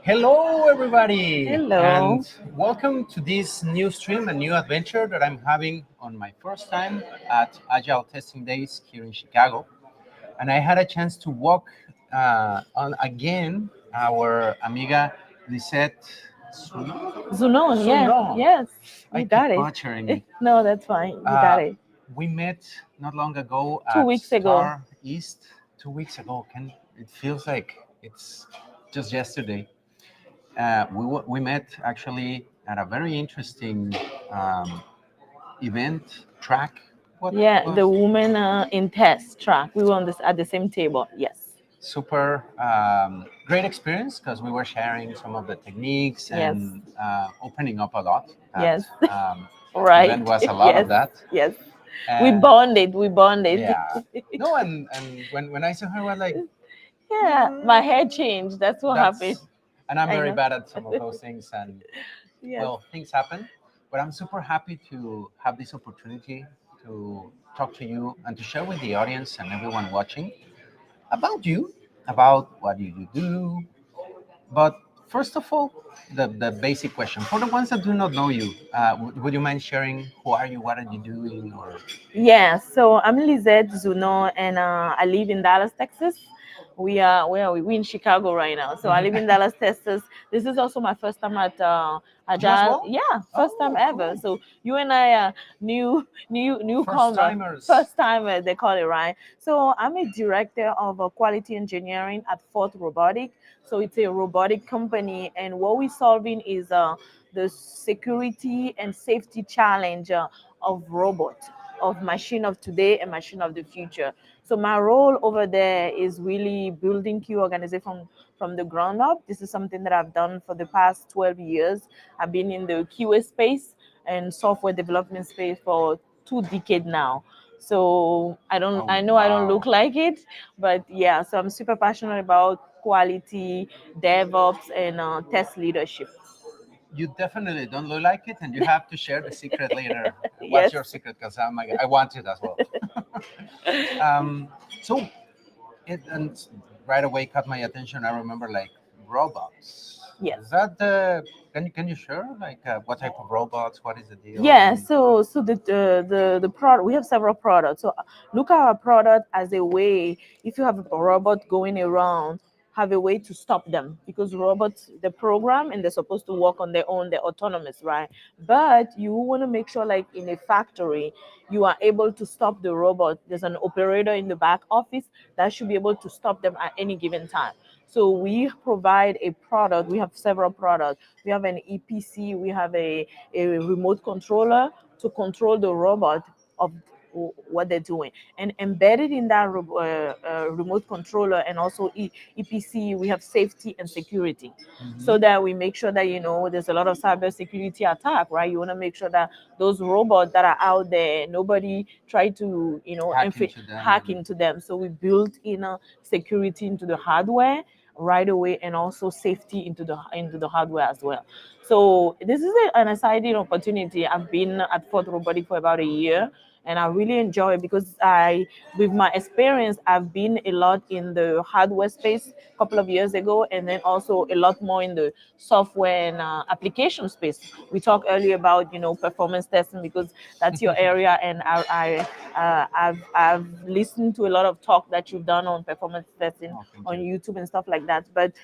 Hello, everybody, Hello. and welcome to this new stream, a new adventure that I'm having on my first time at Agile Testing Days here in Chicago. And I had a chance to walk on again our amiga Lisette Zunon, yeah, Sunon. yes, I you got keep it. butchering it. No, that's fine. You got Uh, it. we met not long ago Two at weeks ago. Star East. 2 weeks ago. It feels like it's just yesterday. We met actually at a very interesting um, event track. What Yeah, was the woman in test track. We were on this at the same table. Yes. super great experience because we were sharing some of the techniques Yes. and opening up a lot. That Yes. um, Right. event was a lot of Yes. that. Yes. We And bonded. We bonded. yeah, no, and when I saw her, I was like, Yeah, my hair changed. That's what happened. that's, and I'm I very know. bad at some of those things, and Yes. well, things happen, but I'm super happy to have this opportunity to talk to you and to share with the audience and everyone watching about you, about what you do. But first of all, the basic question for the ones that do not know you, would you mind sharing who are you, what are you doing, or Yeah, so I'm Lizette Zuno, and I live in Dallas, Texas. We are where are we? We're in Chicago right now. So I live in Dallas, Texas. This is also my first time at you as Agile. well? Yeah, first time Oh, ever. cool. So you and I are First newcomer, timers. first timer they call it, right? So I'm a director of quality engineering at Fort Robotic. So it's a robotic company, and what we're solving is the security and safety challenge of robots, of machine of today and machine of the future. So my role over there is really building Q organization from the ground up. This is something that I've done for the past 12 years. I've been in the QA space and software development space for 2 decades now. So Oh, I know I don't wow. look like it, but yeah, so I'm super passionate about quality, DevOps, and test leadership. You definitely don't look like it, and you have to share the secret later. What's Yes. your secret? Because I want it as well. um, so it and right away caught my attention. I remember like robots. Yes. Is that the? Can you share like what type of robots? What is the deal? Yeah, so the product, we have several products. So look at our product as a way, if you have a robot going around, have a way to stop them, because robots, the program, and they're supposed to work on their own, they're autonomous, right? But you want to make sure, like in a factory, you are able to stop the robot. There's an operator in the back office that should be able to stop them at any given time. So we provide a product. We have several products. We have an EPC. We have a remote controller to control the robot of what they're doing, and embedded in that remote controller and also EPC, we have safety and security, so Mhm. that we make sure that there's a lot of cyber security attack, right? You want to make sure that those robots that are out there, nobody try to Hack into them hack and into them. So we built in a security into the hardware right away, and also safety into the hardware as well. So this is an exciting opportunity. I've been at Fort Robotic for about a year, and I really enjoy it because with my experience, I've been a lot in the hardware space a couple of years ago, and then also a lot more in the software and application space. We talked earlier about performance testing, because that's your area, and I've listened to a lot of talk that you've done on performance testing oh, thank on you. YouTube and stuff like that. But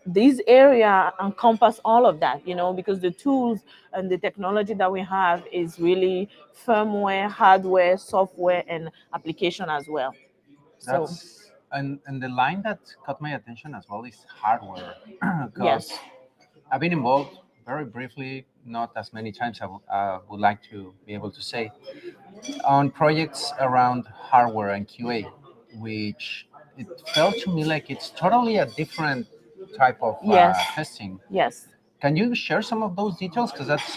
this area encompass all of that, because the tools and the technology that we have is really firmware, hardware, software, and application as well. So That's and the line that caught my attention as well is hardware, yes, because I've been involved very briefly, not as many times I would like to be able to say, on projects around hardware and QA, which it felt to me like it's totally a different type of yes, testing. yes. Can you share some of those details? Because that's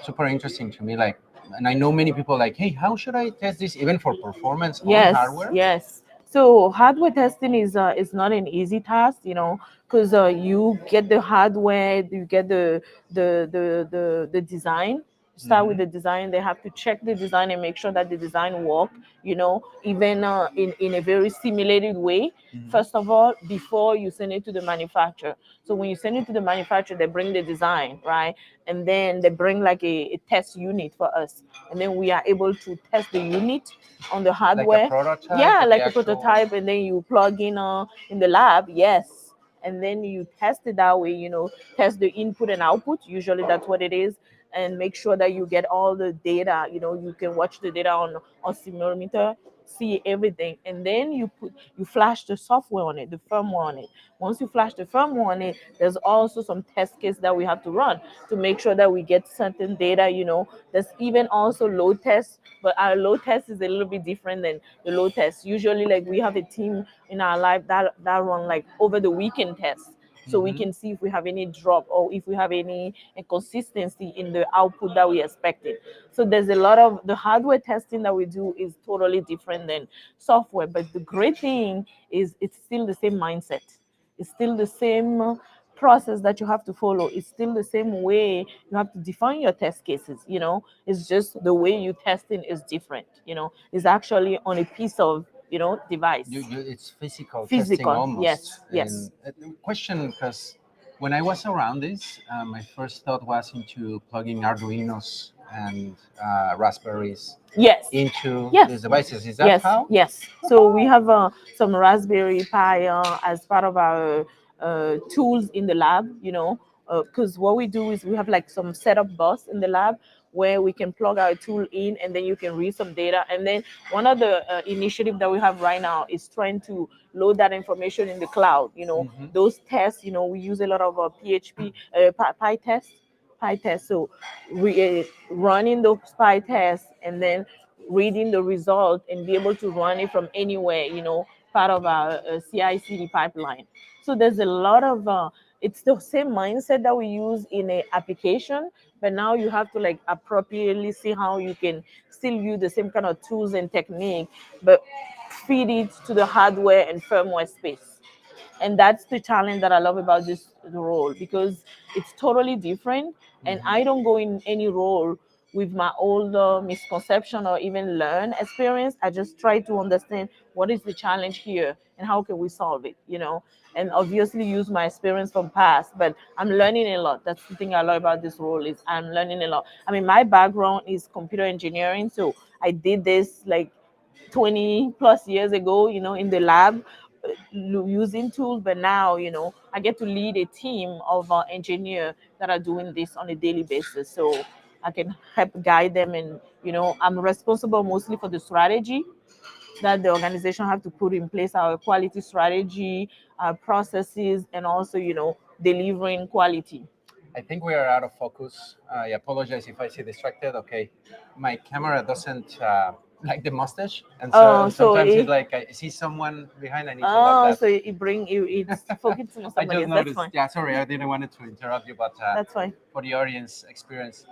super interesting to me. Like, and I know many people like, hey, how should I test this even for performance on Yes, hardware? yes. So hardware testing is not an easy task, because you get the hardware, you get the design, start with Mhm. the design. They have to check the design and make sure that the design work, even in a very simulated way. Mhm. First of all, before you send it to the manufacturer. So when you send it to the manufacturer, they bring the design, right? And then they bring like a test unit for us. And then we are able to test the unit on the Like a hardware. prototype Yeah, of the like a actual. prototype, and then you plug in the lab, yes. And then you test it that way, test the input and output. Usually that's what it is. And make sure that you get all the data. You can watch the data on simulator, see everything, and then you flash the software on it, the firmware on it. Once you flash the firmware on it, there's also some test case that we have to run to make sure that we get certain data. There's even also load tests, but our load test is a little bit different than the load test. Usually, like, we have a team in our life that run like over the weekend tests, so we Mhm. can see if we have any drop or if we have any inconsistency in the output that we expected. So there's a lot of the hardware testing that we do is totally different than software. But the great thing is it's still the same mindset. It's still the same process that you have to follow. It's still the same way you have to define your test cases. It's just the way you testing is different. It's actually on a piece of device. It's physical testing Physical, almost. yes, yes. And question, because when I was around this, my first thought was into plugging Arduinos and Raspberries Yes, into yes, these devices. Is that yes, how? yes. So we have some Raspberry Pi as part of our tools in the lab, because what we do is we have like some setup bus in the lab where we can plug our tool in and then you can read some data. And then one of the initiative that we have right now is trying to load that information in the cloud. Hmm. Those tests, we use a lot of PHP, Pi tests. So we running those spy tests and then reading the result and be able to run it from anywhere, part of our CI/CD pipeline. So there's a lot of it's the same mindset that we use in a application, but now you have to like appropriately see how you can still use the same kind of tools and technique, but feed it to the hardware and firmware space. And that's the challenge that I love about this role, because it's totally different. And Hmm. I don't go in any role with my old misconception or even learn experience. I just try to understand what is the challenge here and how can we solve it, and obviously use my experience from past. But I'm learning a lot. That's the thing I love about this role, is I'm learning a lot. I mean, my background is computer engineering, so I did this like 20 plus years ago, in the lab, using tools. But now, I get to lead a team of engineers that are doing this on a daily basis. So I can help guide them. And, I'm responsible mostly for the strategy that the organization have to put in place, our quality strategy, our processes, and also, delivering quality. I think we are out of focus. I apologize if I see distracted. Okay, my camera doesn't like the mustache, and so Oh, so sometimes it's it, like I see someone behind. I need to lock oh, that. so it bring you, it's focusing on I somebody just else. That's noticed. fine. Yeah, sorry, I didn't want to interrupt you, but That's fine. for the audience experience,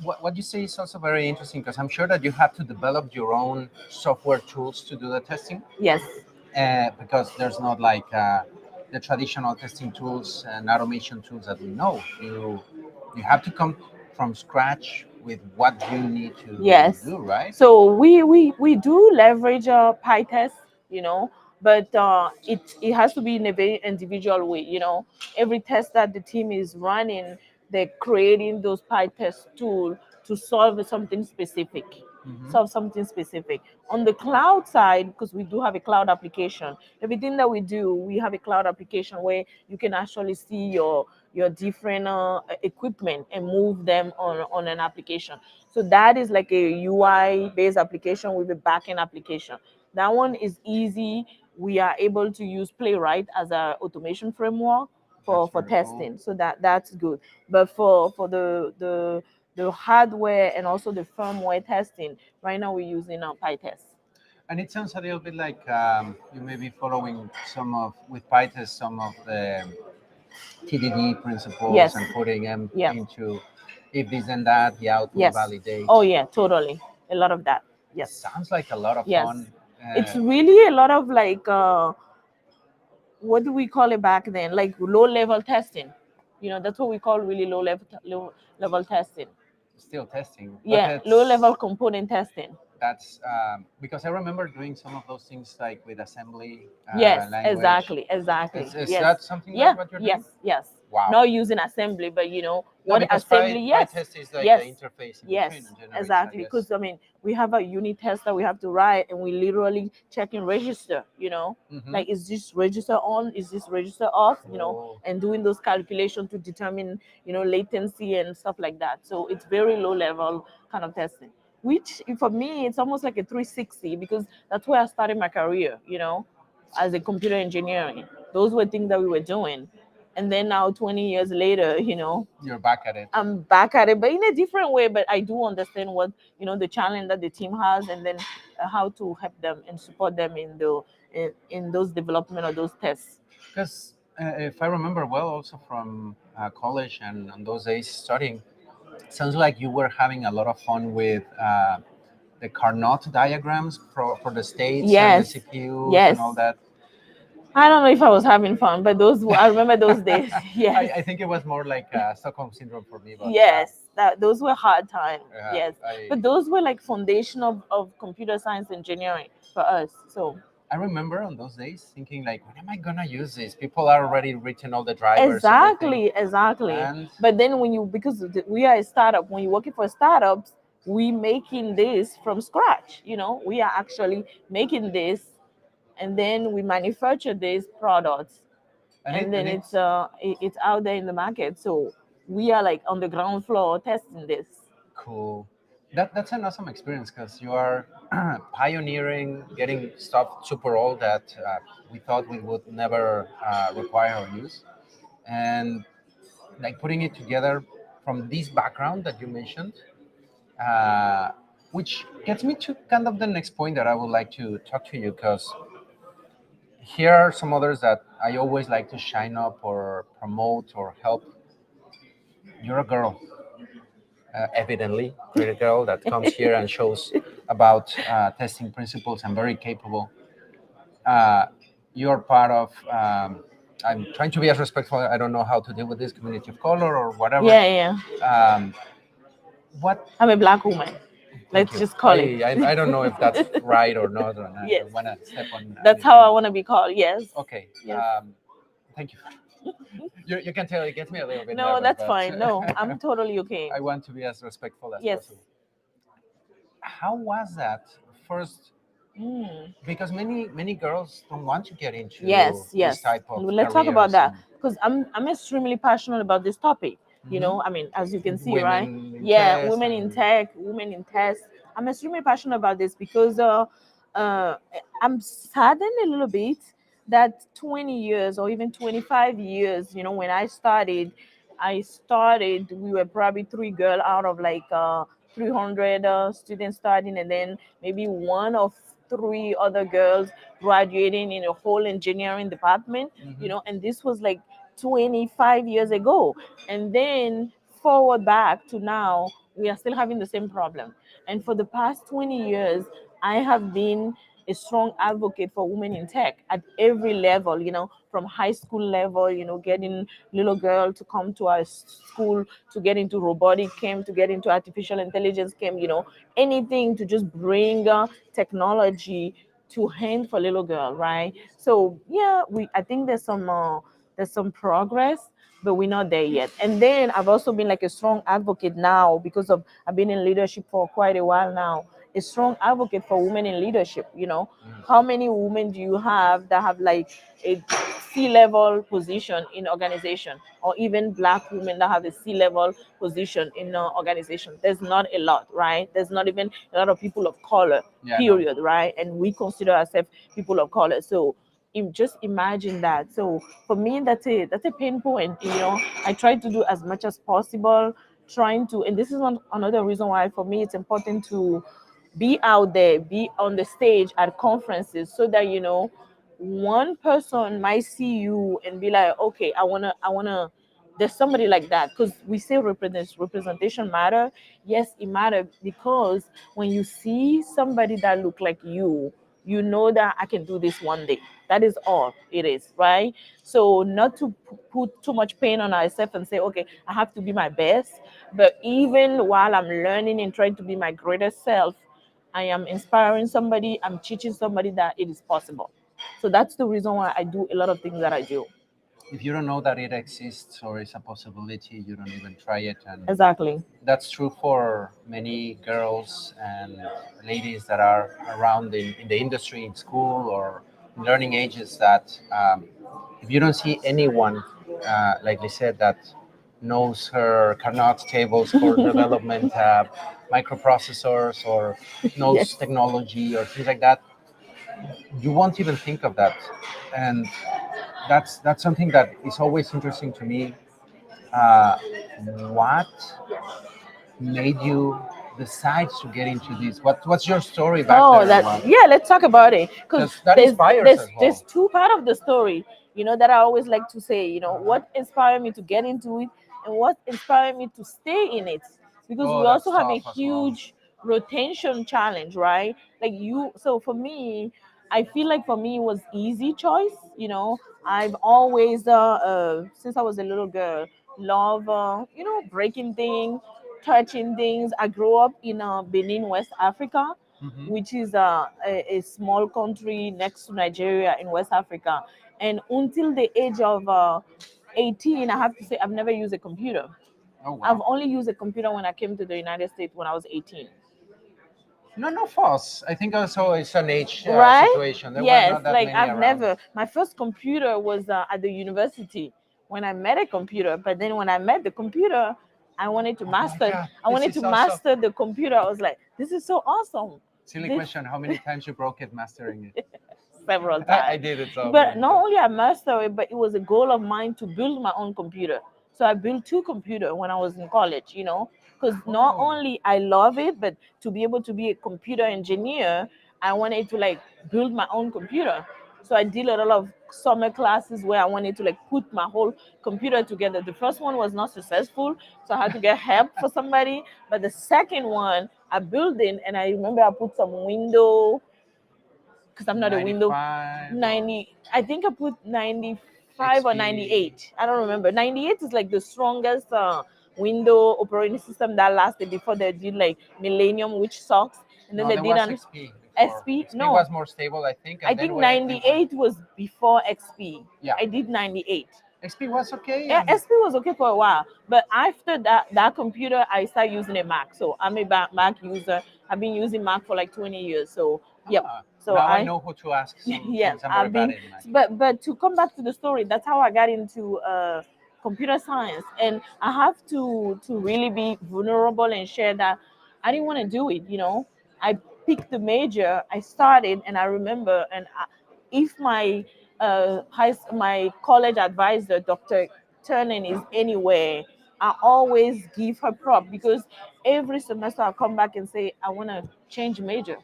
what you say is also very interesting because I'm sure that you have to develop your own software tools to do the testing, Yes. because there's not like the traditional testing tools and automation tools that we know. You have to come from scratch with what you need to Yes. do, right? So we do leverage PyTest, you know, but it has to be in a very individual way, Every test that the team is running, they're creating those PyTest tool to solve something specific. Hmm. Solve something specific. On the cloud side, because we do have a cloud application, everything that we do, we have a cloud application where you can actually see your different equipment and move them on an application. So that is like a UI based application with a backend application. That one is easy. We are able to use Playwright as our automation framework That's for very cool. testing. So that's good. But for the hardware and also the firmware testing, right now we're using PyTest. And it sounds a little bit like you may be following some of with PyTest some of the TDD principles Yes. and putting them Yeah. into if this and that, the output Yes. Oh validates. yeah, totally. A lot of that. It Yes. sounds like a lot of Yes. fun. It's really a lot of like what do we call it back then? Like low level testing. That's what we call really low level testing. still testing, but Yeah, it's low level component testing. that's because I remember doing some of those things like with assembly Yes, language. exactly, exactly. Is Yes. that something Yeah, that what you're yes, doing? yes. Wow. Not using assembly, but No, what because assembly, Pi yes. test is like the Yes. interface in Yes, between and generates, I exactly. guess. Because I mean, we have a unit test that we have to write, and we literally check in register. Hmm. Like, is this register on? Is this register off? Oh, And doing those calculations to determine latency and stuff like that. So it's very low level kind of testing. Which for me, it's almost like a 360, because that's where I started my career. As a computer engineering. Those were things that we were doing, and then now 20 years later, you're back at it. I'm back at it, but in a different way. But I do understand what the challenge that the team has, and then how to help them and support them in those development or those tests. Because if I remember well, also from college and on those days studying, sounds like you were having a lot of fun with the Carnot diagrams for the states and the Yes, CPUs and yes. all that. I don't know if I was having fun, but I remember those days. Yes, I think it was more like Stockholm syndrome for me, but yes. Those were hard times. Yes, I but those were like foundation of computer science engineering for us. So I remember on those days thinking like, when am I gonna use this? People are already written all the drivers, everything, exactly, exactly. and But then because we are a startup, when you're working for startups, we making this from scratch. We are actually making this, and then we manufacture these products, and then it's it's out there in the market. So we are like on the ground floor testing this. cool. That's an awesome experience because you are pioneering, getting stuff super old that we thought we would never require or use, and like putting it together from this background that you mentioned, uh, which gets me to kind of the next point that I would like to talk to you, because here are some others that I always like to shine up or promote or help. You're a girl, evidently, pretty girl that comes here and shows about testing principles and very capable. Uh, you're part of. I'm trying to be as respectful. I don't know how to deal with this community of color or whatever. Yeah, yeah. Um, what? I'm a black woman. Thank Let's you. just call it. I don't know if that's right or not, and I Yes, don't want to step on that's how I anything. want to be called. Yes. Okay. Yes. Thank you. You can tell it gets me a little bit No, nervous, that's but fine. No, I'm totally okay. I want to be as respectful as Yes. possible. How was that first? Mm. Because many girls don't want to get into Yes, this yes. type of Let's talk about careers that, and because I'm extremely passionate about this topic. Mhm. I mean, as you can see, right? Women in Yeah, test women in and tech, women in test. I'm extremely passionate about this because uh, I'm saddened a little bit that 20 years or even 25 years, when I started, we were probably three girls out of like 300 students starting, and then maybe one of three other girls graduating in a whole engineering department, Mhm. and this was like 25 years ago. And then forward back to now, we are still having the same problem. And for the past 20 years, I have been a strong advocate for women in tech at every level, from high school level, getting little girl to come to our school, to get into robotic camp, to get into artificial intelligence camp, anything to just bring technology to hand for little girl, right? So yeah, I think there's some progress, but we're not there yet. And then I've also been like a strong advocate now, because of I've been in leadership for quite a while now. A strong advocate for women in leadership. How many women do you have that have like a C-level position in organization, or even black women that have a C-level position in an organization? There's not a lot, right? There's not even a lot of people of color, Yeah, no. period, right? And we consider ourselves people of color. So just imagine that. So for me, that's a pain point. I try to do as much as possible, trying to, and this is another reason why for me it's important to be out there, be on the stage at conferences, so that one person might see you and be like, okay, I wanna. There's somebody like that, because we say representation matter. Yes, it matter, because when you see somebody that look like you, you know that I can do this one day. That is all it is, right? So not to put too much pain on ourselves and say, okay, I have to be my best. But even while I'm learning and trying to be my greatest self, I am inspiring somebody, I'm teaching somebody that it is possible. So that's the reason why I do a lot of things that I do. If you don't know that it exists or is a possibility, you don't even try it. And Exactly. that's true for many girls and ladies that are around in the industry, in school, or learning ages. That if you don't see anyone, like they said, that knows her Carnot tables for development, microprocessors, or knows Yes. technology or things like that, you won't even think of that. And that's something that is always interesting to me. uh, what made you decide to get into this? What's your story back Oh, there? that yeah. Let's talk about it because Because that there's inspires there's as well. there's two part of the story, that I always like to say. What inspired me to get into it, and what inspired me to stay in it, because Oh, we that's also have a tough as well. huge rotation challenge, right? Like you. So for me, I feel like for me it was easy choice. I've always since I was a little girl love breaking things, touching things. I grew up in Benin, West Africa, Hmm. which is a small country next to Nigeria in West Africa. And until the age of 18, I have to say I've never used a computer. Oh I've wow. only used a computer when I came to the United States when I was 18. None of us. I think also it's an age Right? situation. There were Yes, not that like many I've around. never. My first computer was at the university when I met a computer. But then when I met the computer, I wanted to Oh my master. God, I this wanted is to awesome. master the computer. I was like, this is so awesome. Silly This question. How many times you broke it mastering it? several I times. did it so But many not times. only I mastered it, but it was a goal of mine to build my own computer. So I built two computers when I was in college, because not Oh, only I love it, but to be able to be a computer engineer, I wanted to like build my own computer. So I did a lot of summer classes where I wanted to like put my whole computer together. The first one was not successful, so I had to get help for somebody. But the second one, I built it, and I remember I put some window because I'm not a window 95 or 90. I think I put 95 or XP. 98. I don't remember. 98 is like the strongest window operating system that lasted before they did like Millennium, which sucks. And then No, they there did was an XP before. XP. XP No, was more stable, I think, I and then think we went. 98 was before XP. Yeah, I did 98. XP was okay, Yeah, and SP was okay for a while, but after that computer, I started using a Mac. So I'm a Mac user. I've been using Mac for like 20 years. So yep. So now I I know who to ask. yeah, Since I'm very I've bad been. in Mac. But to come back to the story, that's how I got into computer science, and I have to really be vulnerable and share that I didn't want to do it. I picked the major, I started, and I remember, and if my college advisor, Dr. Turner, is anywhere, I always give her prop because every semester I come back and say I want to change major,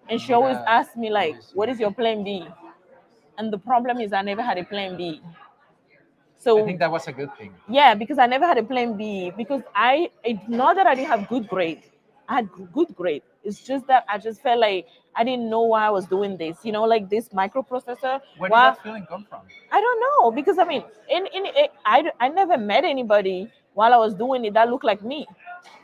and she Good, always asks me good like, "What listener. is your plan B?" And the problem is I never had a plan B. I So think that was a good thing. yeah, because I never had a plan B because it's not that I didn't have good grade. I had good grade. It's just that I just felt like I didn't know why I was doing this. Like this microprocessor. Where did Why that feeling come from? I don't know because I mean, I never met anybody while I was doing it that looked like me,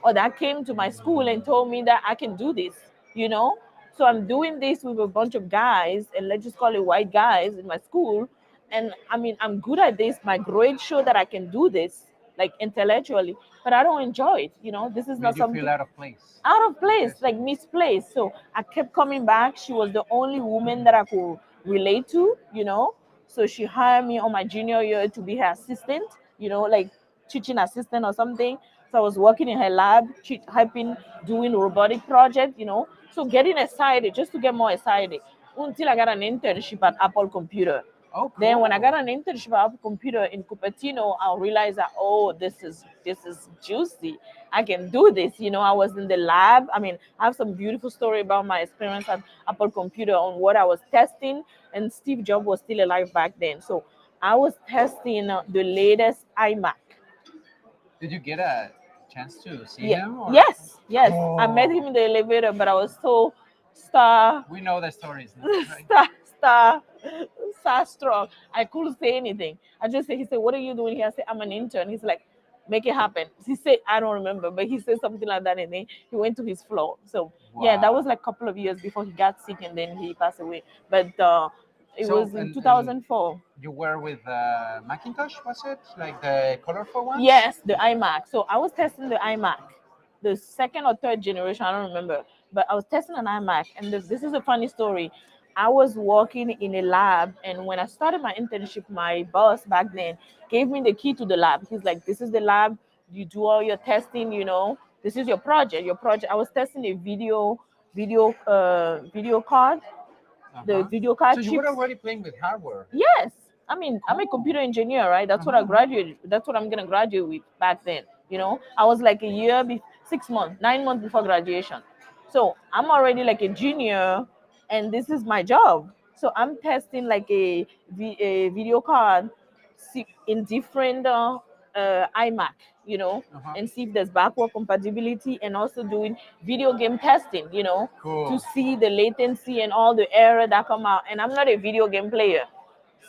or that came to my school and told me that I can do this. You know, so I'm doing this with a bunch of guys, and let's just call it white guys in my school. And I mean, I'm good at this. My grades show that I can do this, like intellectually, but I don't enjoy it. This is not Made you feel something out of place. out of place, Interesting. like misplaced. So I kept coming back. She was the only woman that I could relate to. So she hired me on my junior year to be her assistant, like teaching assistant or something. So I was working in her lab, helping doing robotic project. So getting excited just to get more excited until I got an internship at Apple Computer. Oh, Then when I cool. got an internship at Apple Computer in Cupertino, I realized that this is juicy. I can do this. I was in the lab. I mean, I have some beautiful story about my experience at Apple Computer on what I was testing, and Steve Jobs was still alive back then. So I was testing the latest iMac. Did you get a chance to see Yeah. him or? Yes. Yes. I met Oh, him in the elevator, but I was so star, We know the stories, no? Right? star, star, star strong. I couldn't say anything. I just said, he said, "What are you doing here?" I said, "I'm an intern." He's like, "Make it happen." He said, I don't remember, but he said something like that, and then he went to his floor. So yeah, that was Wow. like a couple of years before he got sick, and then he passed away. But it So, was in and 2004. you were with Macintosh, was it? Like the colorful ones? Yes, the iMac. So I was testing the iMac, the second or third generation, I don't remember. But I was testing an iMac, and this is a funny story. I was working in a lab, and when I started my internship, my boss back then gave me the key to the lab. He's like, "This is the lab. You do all your testing. This is your project. Your project." I was testing a video card, the Uh-huh. video So card you were chips. already playing with hardware. Yes. I mean, I'm a Cool. computer engineer, right? That's what I Uh-huh. graduated. That's what I'm gonna graduate with back then. I was like a year, 6 months, 9 months before graduation. So I'm already like a junior, and this is my job. So I'm testing like a video card in different iMac, Uh-huh. and see if there's backward compatibility, and also doing video game testing, to Cool. see the latency and all the error that come out. And I'm not a video game player,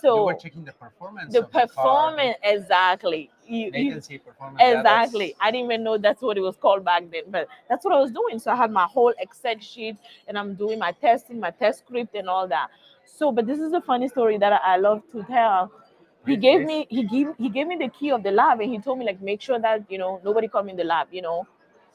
You were so checking the performance the of the card, performance, exactly. latency performance. Yeah, Exactly. that's I didn't even know that's what it was called back then, but that's what I was doing. So I had my whole Excel sheet, and I'm doing my testing, my test script, and all that. So, but this is a funny story that I love to tell. He please, gave please. me he gave me the key of the lab, and he told me, like, make sure that nobody come in the lab.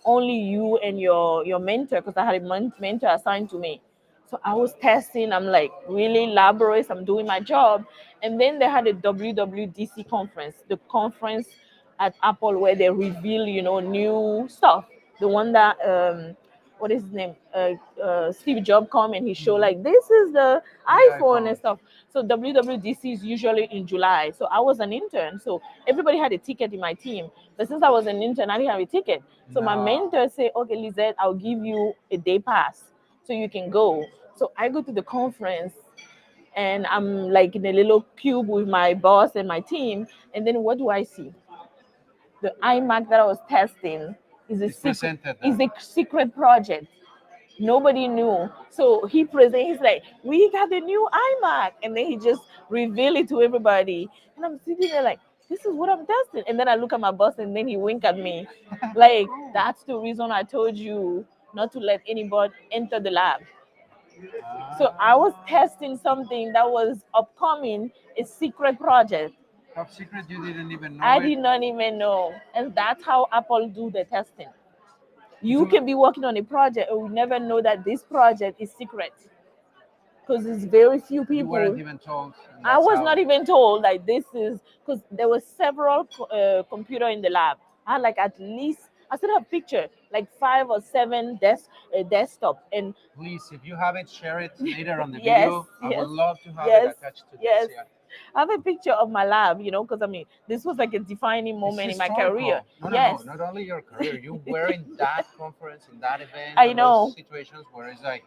Only you and your mentor, because I had a mentor assigned to me. So I was testing. I'm like really laborious. I'm doing my job, and then they had a WWDC conference, the conference at Apple where they reveal new stuff. The one that what is his name? Steve Jobs come and he show Mhm. like this is the The iPhone iPhone. and stuff. So WWDC is usually in July. So I was an intern. So everybody had a ticket in my team. But since I was an intern, I didn't have a ticket. So my No. mentor said, "Okay, Lizette, I'll give you a day pass so you can go." So I go to the conference, and I'm like in a little cube with my boss and my team. And then what do I see? The iMac that I was testing is a It's secret presented is there. a secret project. Nobody knew. So he present. He's like, "We got the new iMac," and then he just reveal it to everybody. And I'm sitting there like, "This is what I'm testing." And then I look at my boss, and then he wink at me, like, Cool. "That's the reason I told you not to let anybody enter the lab." So I was Ah, testing something that was upcoming, a secret project. top secret, you didn't even know I it. did not even know. And that's how Apple do the testing. You So can be working on a project and we never know that this project is secret, because it's very few you weren't people. even told, and I that's was how. not even told like this is, because there were several computer in the lab. I had like at least, I still have picture like 5 or 7 desktop. And Please, if you have it, share it later on the yes, video. I would yes, love to have it yes, attached to this. yes. Yeah, I have a picture of my lab, because I mean, this was like a defining it's moment in my career. historical. No, no, no. Yes, Not only your career, you were in that conference, in that event, I on those know. situations where it's like,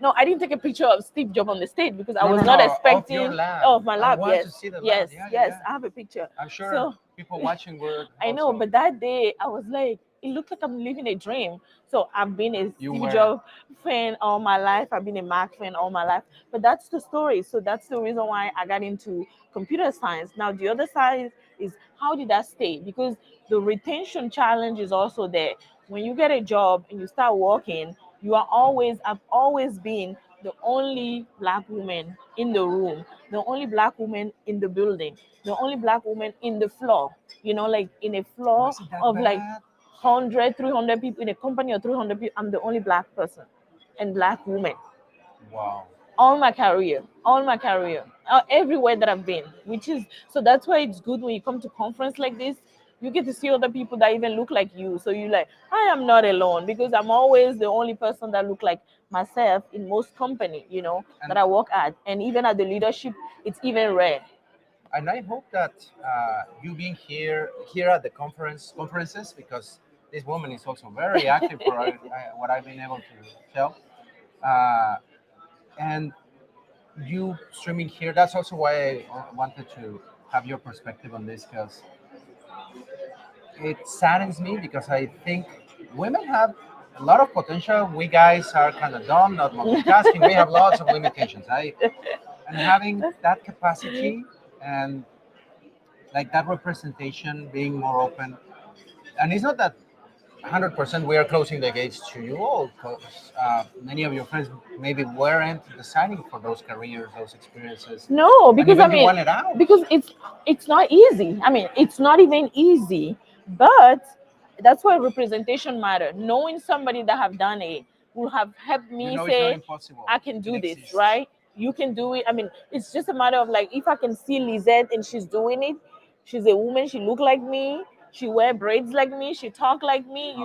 No, I didn't take a picture of Steve Jobs on the stage because I no, was no, not no, of your expecting. lab. Oh, of my I lab. want Yes, to see the lab. yes, Yeah, yeah, yes. yeah. I have a picture. I'm sure So people watching would I know, also. but that day I was like, it looked like I'm living a dream. So I've been a You Steve were. Jobs fan all my life. I've been a Mac fan all my life. But that's the story. So that's the reason why I got into computer science. Now the other side is how did that stay? Because the retention challenge is also there. When you get a job and you start working, I've always been the only black woman in the room, the only black woman in the building, the only black woman in the floor, like in a floor Was it that of like bad? 100, 300 people, in a company of 300 people. I'm the only black person and black woman. Wow. All my career, everywhere that I've been, which is, so that's why it's good when you come to conference like this. You get to see other people that even look like you. So you like, I am not alone, because I'm always the only person that look like myself in most company, that And I work at. And even at the leadership, it's even rare. and I hope that you being here at the conferences, because this woman is also very active for what I've been able to tell, uh, and you streaming here. That's also why I wanted to have your perspective on this, because it saddens me because I think women have a lot of potential. We guys are kind of dumb, not multitasking. We have lots of limitations. And having that capacity and like that representation, being more open, and it's not that 100% we are closing the gates to you all because many of your friends maybe weren't deciding for those careers, those experiences, No, and because I even you mean, wanted out. because it's not easy. I mean, it's not even easy, but that's why representation matter. Knowing somebody that have done it will have helped You me know it's not say, impossible. I can It do this, exists. right? You can do it. I mean, it's just a matter of like if I can see Lizette and she's doing it, she's a woman, she look like me, she wear braids like me, she talk like me,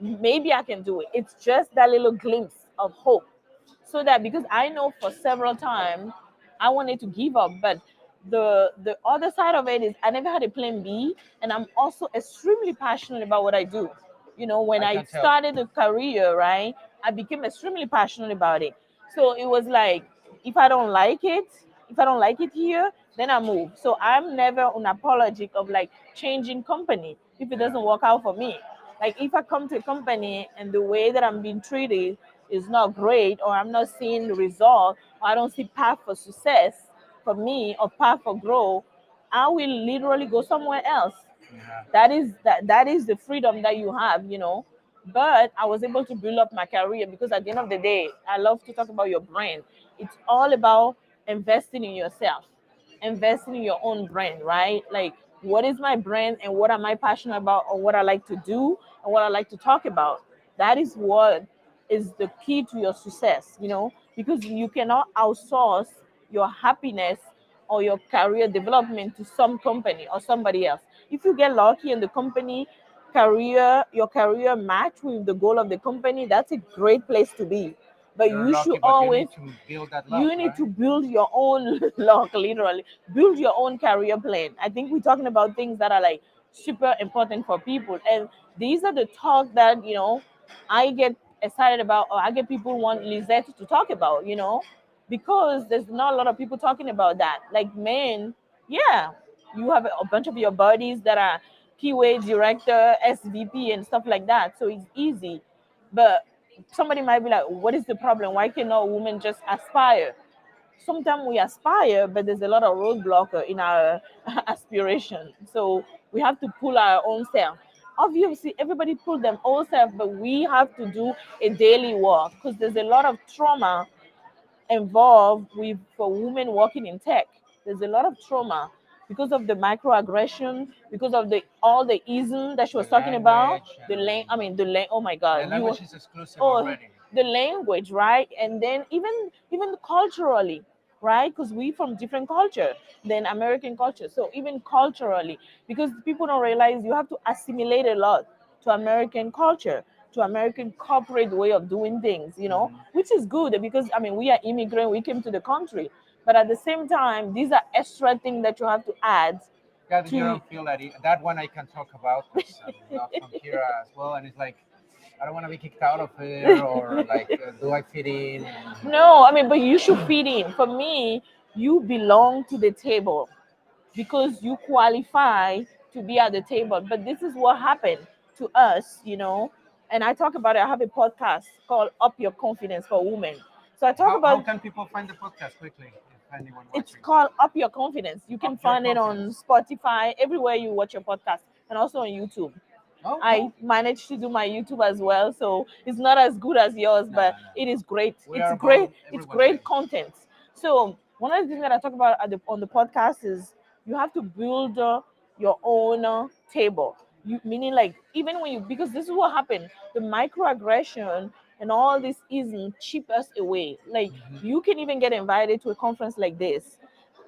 maybe I can do it. It's just that little glimpse of hope. So that because I know for several times I wanted to give up, but the other side of it is I never had a plan B, and I'm also extremely passionate about what I do. When I I can tell. started a career, right, I became extremely passionate about it. So it was like if I don't like it, if I don't like it here, then I move. So I'm never unapologetic of like changing company if it Yeah. doesn't work out for me. Like if I come to a company and the way that I'm being treated is not great, or I'm not seeing the result, or I don't see path for success for me or path for growth, I will literally go somewhere else. Yeah. That is the freedom that you have. But I was able to build up my career because at the end of the day, I love to talk about your brand. It's all about investing in yourself, investing in your own brand, right? Like, what is my brand and what am I passionate about, or what I like to do and what I like to talk about? That is what is the key to your success, because you cannot outsource your happiness or your career development to some company or somebody else. If you get lucky and the company your career match with the goal of the company, that's a great place to be. But You're you should lucky, but you always need to build that luck, you need right? to build your own luck, literally build your own career plan. I think we're talking about things that are like super important for people, and these are the talk that I get excited about, or I get people want Lizette to talk about, because there's not a lot of people talking about that. Like, men, yeah, you have a bunch of your buddies that are PA director, SVP, and stuff like that, so it's easy. But somebody might be like, what is the problem? Why cannot women just aspire? Sometimes we aspire, but there's a lot of roadblocker in our aspiration. So we have to pull our own self. Obviously, everybody pull them own self, but we have to do a daily work because there's a lot of trauma involved with for women working in tech. There's a lot of trauma because of the microaggression, because of the all the ism that she The was talking about. language The and lane, I mean the lane. Oh my the God, language is exclusive oh already. the language, right? And then even culturally, right? Because we from different culture than American culture. So even culturally, because people don't realize you have to assimilate a lot to American culture, to American corporate way of doing things, Mhm. which is good because I mean we are immigrant, we came to the country, but at the same time, these are extra things that you have to add Yeah, you to. don't feel that. That one I can talk about because I'm not from here as well, and it's like I don't want to be kicked out of here, or like, do I fit in? No, I mean, but you should fit in. For me, you belong to the table because you qualify to be at the table. But this is what happened to us. And I talk about it. I have a podcast called Up Your Confidence for Women. So I talk How about can people find the podcast quickly if anyone it's watching? called Up Your Confidence. You can Up your find it on confidence. Spotify, everywhere you watch your podcast, and also on YouTube. Oh, I cool. managed to do my YouTube as well, so it's not as good as yours, No, but no, it is no. great. We It's are great. both It's everyone's great game. content. So one of the things that I talk about on the podcast is you have to build your own table. Meaning like even when you because this is what happened. The microaggression and all this isn't cheap us away. Like Mhm. you can even get invited to a conference like this,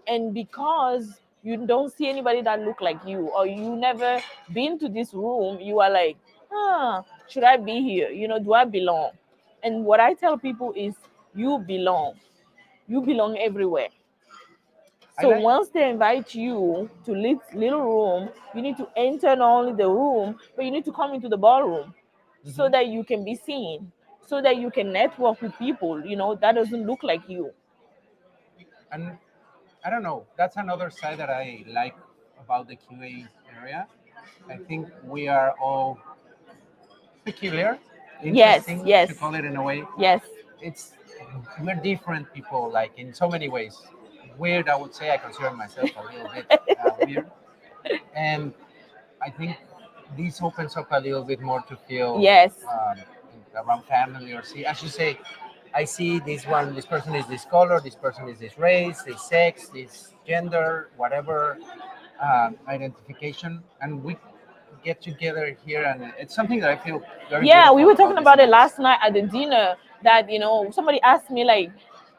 and because you don't see anybody that look like you, or you never been to this room, you are like, should I be here? Do I belong? And what I tell people is you belong. You belong everywhere. I So like. once they invite you to little room, you need to enter not only the room, but you need to come into the ballroom so Mhm. that you can be seen, so that you can network with people that doesn't look like you. And I don't know. That's another side that I like about the QA area. I think we are all peculiar. Yes, interesting yes, to call it in a way. yes. It's we're different people, like in so many ways. Weird, I would say. I consider myself a little bit weird, and I think this opens up a little bit more to feel Yes, around family or see, as you say, I see this one, this person is this color, this person is this race, this sex, this gender, whatever identification, and we get together here, and it's something that I feel very yeah, we beautiful were talking about these about it events. last night at the dinner that somebody asked me like,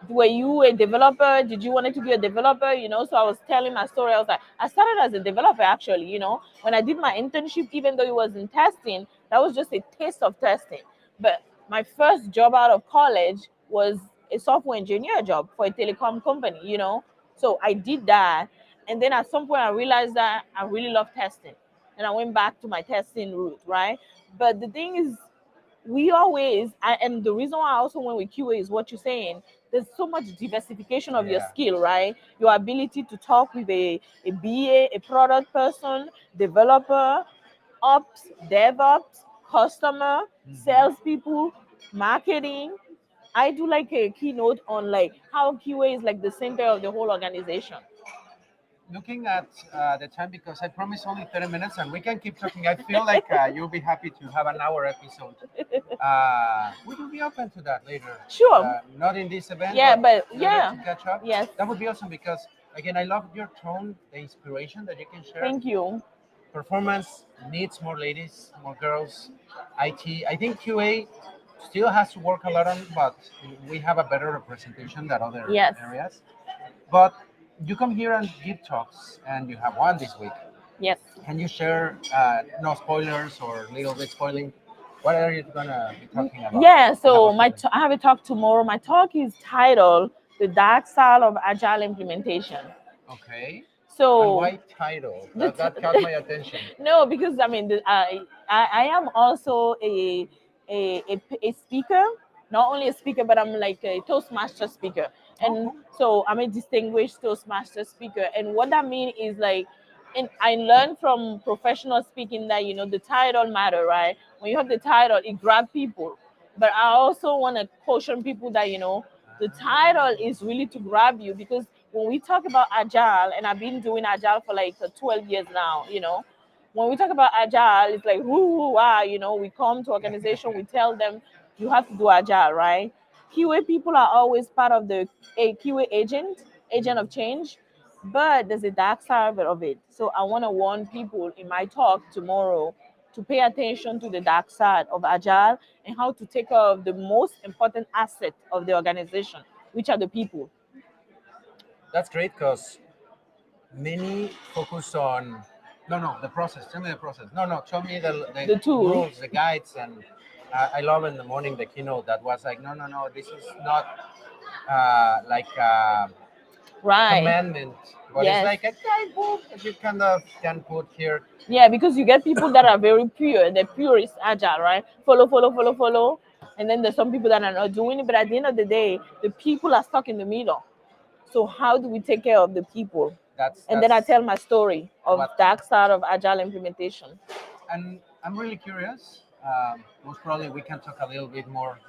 were you a developer, did you wanted to be a developer, so I was telling my story. I was like, I started as a developer actually, when I did my internship, even though it was in testing, that was just a taste of testing. But my first job out of college was a software engineer job for a telecom company, so I did that. And then at some point I realized that I really love testing, and I went back to my testing route, right? But the thing is, we always, and the reason why I also went with QA is what you're saying. There's so much diversification of your Yeah. skill, right? Your ability to talk with a BA, a product person, developer, ops, DevOps, customer, Mhm. salespeople, marketing. I do like a keynote on like how QA is like the center of the whole organization. Looking at the time, because I promised only 30 minutes and we can keep talking. I feel like you'll be happy to have an hour episode. Would you be open to that later? Sure. Not in this event, Yeah, but but later yeah. to catch up. Yes. That would be awesome because, again, I love your tone, the inspiration that you can share. Thank you. Performance needs more ladies, more girls. IT, I think QA still has to work a lot on, but we have a better representation than other Yes. areas. But you come here and give talks, and you have one this week. Yes. Can you share, no spoilers or little bit spoiling, what are you gonna be talking about? Yeah, I have so a feeling. I have a talk tomorrow. My talk is titled "The Dark Side of Agile Implementation." Okay. And So, why title? the That caught my attention. no, because I mean, I am also a speaker. Not only a speaker, but I'm like a Toastmaster speaker, Oh, and cool. so I'm a distinguished Toastmaster speaker. And what that means is like, and I learned from professional speaking that the title matter, right? When you have the title, it grabs people. But I also want to caution people that the title is really to grab you, because when we talk about agile, and I've been doing agile for like 12 years now, when we talk about agile, it's like whoo, whoo, ah, we come to organization, we tell them you have to do agile, right? QA people are always part of the a QA agent of change, but there's a dark side of it. So I want to warn people in my talk tomorrow to pay attention to the dark side of agile and how to take care of the most important asset of the organization, which are the people. That's great because many focus on no the process. Tell me the process. No, show me the The tool. rules, the guides, and I love in the morning the keynote that was like no, this is not like a Right. commandment, but it's Yes. like a guidebook that you kind of can put here. Yeah, because you get people that are very pure. The pure is agile, right? Follow, follow, follow, follow. And then there's some people that are not doing it. But at the end of the day, the people are stuck in the middle. So how do we take care of the people? And then I That's tell my story of what, dark side of agile implementation. and I'm really curious. Most probably we can talk a little bit more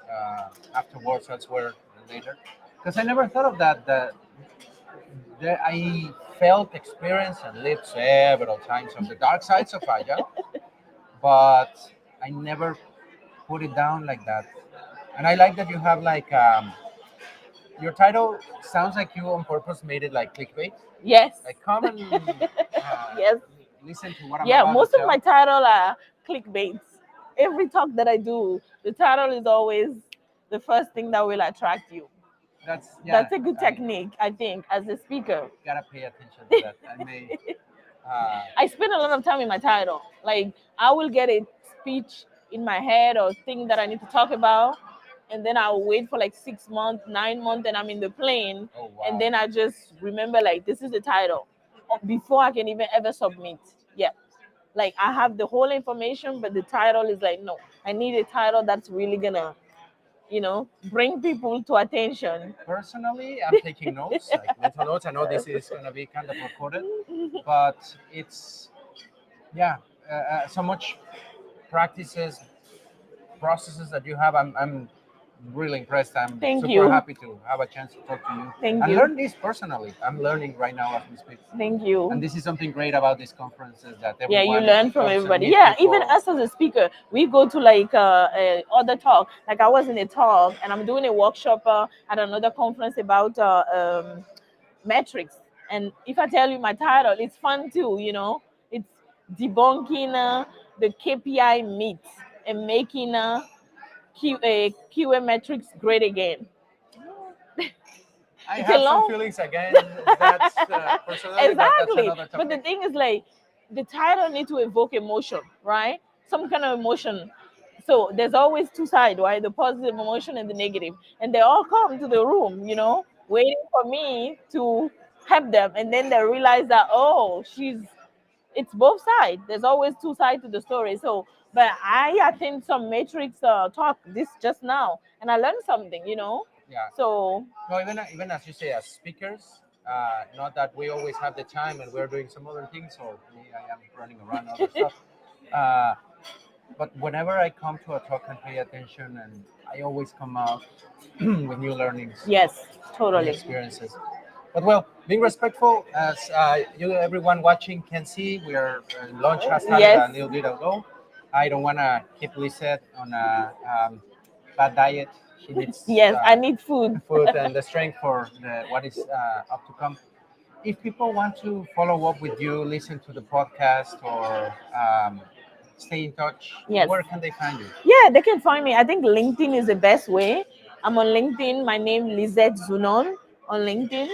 afterwards, elsewhere later, because I never thought of that. That I felt, experienced, and lived several times on the dark sides of Agile, but I never put it down like that. And I like that you have like your title sounds like you on purpose made it like clickbait. Yes. Like come and Yes. listen to what I'm Yeah, about to most of my tell. title are clickbaits. Every talk that I do, the title is always the first thing that will attract you. That's yeah. That's a good I technique, I think, as a speaker. gotta pay attention to that. I may. Uh, I spend a lot of time in my title. Like I will get a speech in my head or thing that I need to talk about, and then I'll wait for like 6 months, 9 months, and I'm in the plane, oh and wow. then I just remember like this is the title before I can even ever submit. Yeah. Like I have the whole information, but the title is like no. I need a title that's really gonna, bring people to attention. Personally, I'm taking notes, like mental notes. I know this is gonna be kind of recorded, but it's yeah, so much practices processes that you have. I'm really impressed. I'm Thank super you. happy to have a chance to talk to you Thank and you. learn this personally. I'm learning right now as we speak. Thank And you. this is something great about these conferences that Yeah, you everyone learn from comes and everybody. meet Yeah, even people. us as a speaker, we go to like other talk. Like I was in a talk and I'm doing a workshop at another conference about metrics. And if I tell you my title, it's fun too. It's debunking the KPI myths and making QA metrics great again. I It's a have some long feelings again. That's personally, but that's exactly. another But the topic. thing is, like, the title need to evoke emotion, right? Some kind of emotion. So there's always two sides, right? The positive emotion and the negative, and they all come to the room, waiting for me to help them, and then they realize that it's both sides. There's always two sides to the story. So, but I attend some Matrix talk this just now, and I learned something. Yeah. So No, even as you say, as speakers, not that we always have the time and we're doing some other things, or me, I am running around other stuff. Uh, but whenever I come to a talk and pay attention, and I always come out with new learnings, yes, new totally. experiences. But well, being respectful, as you everyone watching can see, we are launch has started Yes. a little bit ago. I don't want to keep Lisette on a bad diet. She needs Yes, I need food. food and the strength for what is up to come. If people want to follow up with you, listen to the podcast, or stay in touch, Yes. where can they find you? Yeah, they can find me. I think LinkedIn is the best way. I'm on LinkedIn. My name Lizette Zunon on LinkedIn.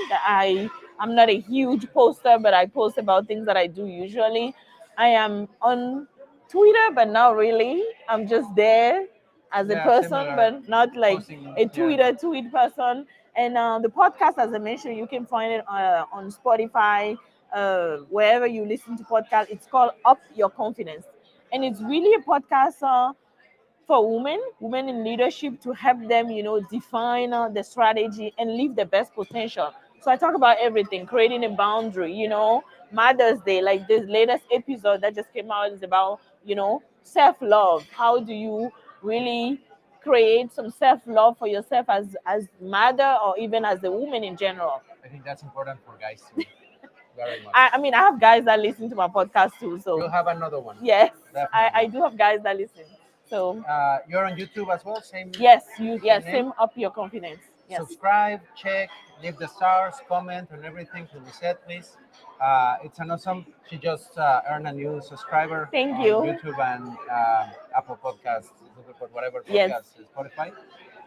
I'm not a huge poster, but I post about things that I do usually. I am on Twitter, but not really. I'm just there as a Yeah, person, similar. but not like Posting a here and there. tweet person. And the podcast, as I mentioned, you can find it on Spotify, wherever you listen to podcasts. It's called Up Your Confidence, and it's really a podcast for women in leadership to help them, define the strategy and live the best potential. So I talk about everything, creating a boundary. Mother's Day, like this latest episode that just came out, is about self love. How do you really create some self love for yourself as mother or even as a woman in general? I think that's important for guys too, very much. I mean, I have guys that listen to my podcast too. You'll So have another one, yes, I definitely. do have guys that listen. So You're on YouTube as well, yes, same name. same up your confidence. Yes. Subscribe, check, leave the stars, comment on everything to Lisette, please. It's an awesome. She just earned a new subscriber Thank on you. YouTube and Apple Podcasts, Google whatever Yes. podcast, Spotify.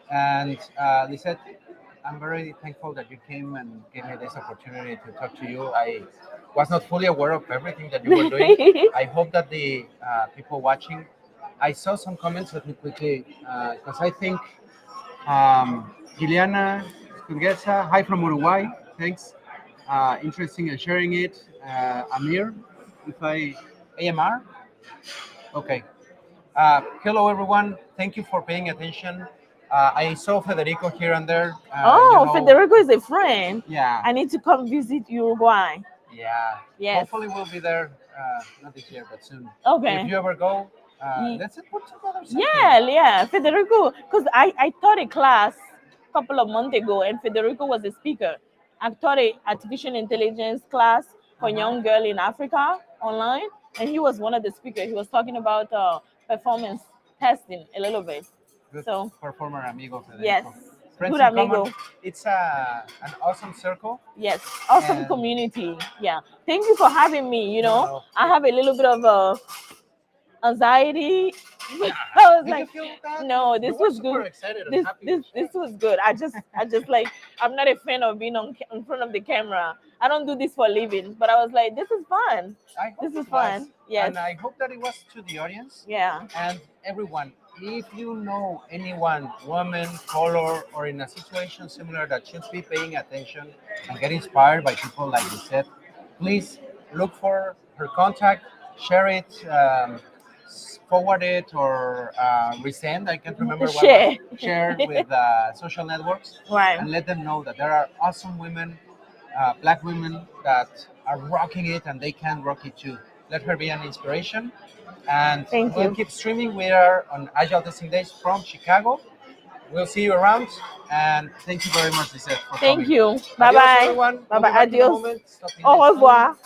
And Lisette, I'm very thankful that you came and gave me this opportunity to talk to you. I was not fully aware of everything that you were doing. I hope that the people watching, I saw some comments. Let me quickly, because I think Juliana Sturguesa, hi from Uruguay. Thanks. Interesting and sharing it. Amir, if I AMR. Okay. Hello, everyone. Thank you for paying attention. I saw Federico here and there. Oh, Federico is a friend. Yeah. I need to come visit Uruguay. Yeah. Yes. Hopefully, we'll be there. Not this year, but soon. Okay. If you ever go, Ye- let's put together something. Yeah, Federico. Because I taught a class a couple of months ago, and Federico was a speaker. I taught a artificial intelligence class for young girl in Africa online, and he was one of the speakers. He was talking about performance testing a little bit. Good So performer, amigo Federico. yes, Friends good in common. amigo. It's an awesome circle. Yes, awesome And- community. Yeah, thank you for having me. No. I have a little bit of anxiety. I was Did like, you feel bad? no, You this were was super good. excited and This happy this to this share. was good. I just like, I'm not a fan of being in front of the camera. I don't do this for a living, but I was like, this is fun. I hope This is it was. fun. Yes. And I hope that it was to the audience. Yeah. And everyone, if you know anyone, woman, color, or in a situation similar that should be paying attention and get inspired by people like you said, please look for her contact, share it, forward it, or resend. I can't remember what Share. was. Share with social networks Right. and let them know that there are awesome women, black women that are rocking it and they can rock it too. Let her be an inspiration. And Thank we'll you. keep streaming. We are on Agile Testing Days from Chicago. We'll see you around. And thank you very much, Lisette, for Thank coming. you. Bye Adios, bye. everyone. Bye We'll be bye. back in a Adios. moment. Stop in Au this soon. revoir.